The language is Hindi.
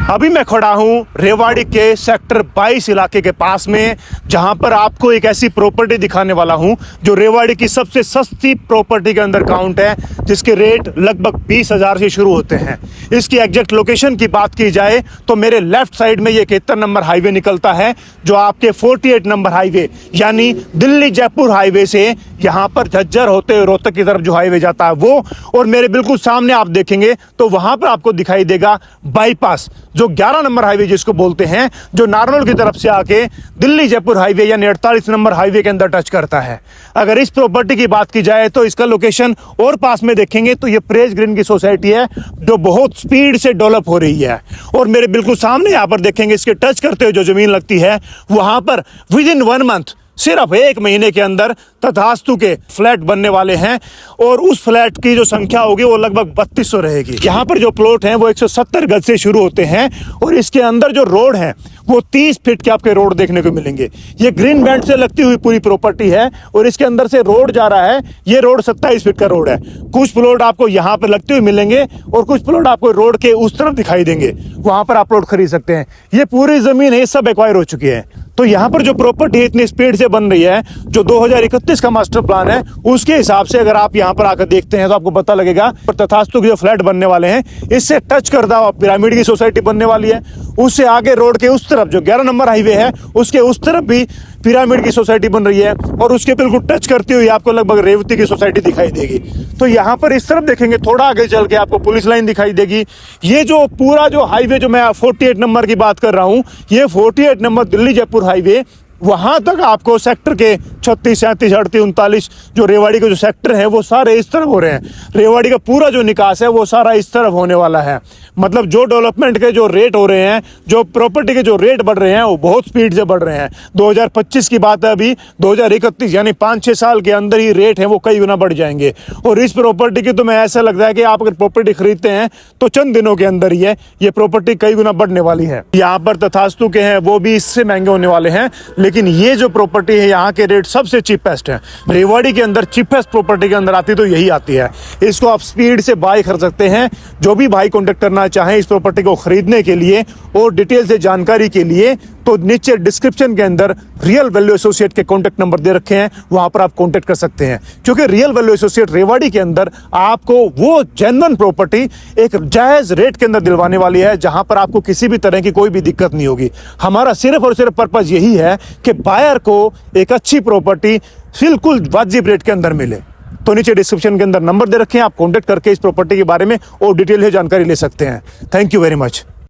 अभी मैं खड़ा हूँ रेवाड़ी के सेक्टर 22 इलाके के पास में, जहां पर आपको एक ऐसी प्रॉपर्टी दिखाने वाला हूं जो रेवाड़ी की सबसे सस्ती प्रॉपर्टी के अंदर काउंट है, जिसके रेट लगभग 20,000 से शुरू होते हैं। इसकी एग्जैक्ट लोकेशन की बात की जाए तो मेरे लेफ्ट साइड में ये 71 नंबर हाईवे निकलता है, जो आपके 48 नंबर हाईवे यानी दिल्ली जयपुर हाईवे से यहाँ पर झज्जर होते हुए रोहतक की तरफ जो हाईवे जाता है वो, और मेरे बिल्कुल सामने आप देखेंगे तो वहां पर आपको दिखाई देगा बाईपास, जो 11 नंबर हाईवे जिसको बोलते हैं, जो नारनौल की तरफ से आके दिल्ली जयपुर हाईवे यानी 48 नंबर हाईवे के अंदर टच करता है। अगर इस प्रॉपर्टी की बात की जाए तो इसका लोकेशन और पास में देखेंगे तो ये प्रेस ग्रीन की सोसाइटी है, जो बहुत स्पीड से डेवलप हो रही है। और मेरे बिल्कुल सामने यहाँ पर देखेंगे इसके टच करते हुए जो जमीन लगती है, वहां पर विद इन 1 मंथ, सिर्फ 1 महीने के अंदर तथास्तु के फ्लैट बनने वाले हैं, और उस फ्लैट की जो संख्या होगी वो लगभग 3200 रहेगी। यहाँ पर जो प्लॉट हैं वो 170 गज से शुरू होते हैं, और इसके अंदर जो रोड है वो 30 फीट के आपके रोड देखने को मिलेंगे। ये ग्रीन बेल्ट से लगती हुई पूरी प्रॉपर्टी है, और इसके अंदर से रोड जा रहा है। ये रोड 27 फीट का रोड है। कुछ प्लॉट आपको यहाँ पर लगते हुए मिलेंगे और कुछ प्लॉट आपको रोड के उस तरफ दिखाई देंगे, वहां पर आप प्लॉट खरीद सकते हैं। ये पूरी जमीन है, सब एक्वायर हो चुकी है। तो यहाँ पर जो प्रॉपर्टी इतनी स्पीड से बन रही है, जो 2031 का मास्टर प्लान है उसके हिसाब से अगर आप यहाँ पर आकर देखते हैं तो आपको पता लगेगा। तथास्तु के जो फ्लैट बनने वाले हैं, इससे टच करता पिरामिड की सोसाइटी बनने वाली है। उससे आगे रोड के उस तरफ जो 11 नंबर हाईवे है, उसके उस तरफ भी पिरामिड की सोसाइटी बन रही है, और उसके बिल्कुल टच करती हुई आपको लगभग रेवती की सोसाइटी दिखाई देगी। तो यहाँ पर इस तरफ देखेंगे, थोड़ा आगे चल के आपको पुलिस लाइन दिखाई देगी। ये जो पूरा जो हाईवे जो मैं 48 नंबर की बात कर रहा हूँ, ये 48 नंबर दिल्ली जयपुर हाईवे, वहां तक आपको सेक्टर के 36, 37, 38, 39 जो रेवाड़ी के जो सेक्टर हैं वो सारे इस तरफ हो रहे हैं। रेवाड़ी का पूरा जो निकास है वो सारा इस तरफ होने वाला है। मतलब जो डेवलपमेंट के जो रेट हो रहे हैं, जो प्रॉपर्टी के जो रेट बढ़ रहे हैं, वो बहुत स्पीड से बढ़ रहे हैं। 2025 की बात है, अभी 2031 यानी 5-6 साल के अंदर ही रेट है वो कई गुना बढ़ जाएंगे। और इस प्रॉपर्टी की तो मैं ऐसा लगता है कि आप अगर प्रॉपर्टी खरीदते हैं तो चंद दिनों के अंदर ही है ये प्रॉपर्टी कई गुना बढ़ने वाली है। यहाँ पर तथास्तु के हैं वो भी इससे महंगे होने वाले हैं, लेकिन ये जो प्रॉपर्टी है यहाँ के रेट सबसे चीपेस्ट है। रेवाड़ी के अंदर चीपेस्ट प्रॉपर्टी के अंदर आती तो यही आती है। इसको आप स्पीड से बाय कर सकते हैं। जो भी भाई कॉन्टेक्ट करना चाहें इस प्रॉपर्टी को खरीदने के लिए और डिटेल से जानकारी के लिए, तो नीचे डिस्क्रिप्शन के अंदर रियल वैल्यू एसोसिएट के कॉन्टेक्ट नंबर दे रखे हैं, वहां पर आप कॉन्टेक्ट कर सकते हैं। क्योंकि रियल वैल्यू एसोसिएट रेवाड़ी के अंदर आपको वो जेन्युइन प्रॉपर्टी एक जायज रेट के अंदर दिलवाने वाली है, जहां पर आपको किसी भी तरह की कोई भी दिक्कत नहीं होगी। हमारा सिर्फ और सिर्फ पर्पज यही है कि बायर को एक अच्छी प्रॉपर्टी बिल्कुल वाजिब रेट के अंदर मिले। तो नीचे डिस्क्रिप्शन के अंदर नंबर दे रखे हैं, आप कॉन्टेक्ट करके इस प्रॉपर्टी के बारे में और डिटेल से जानकारी ले सकते हैं। Thank you very much.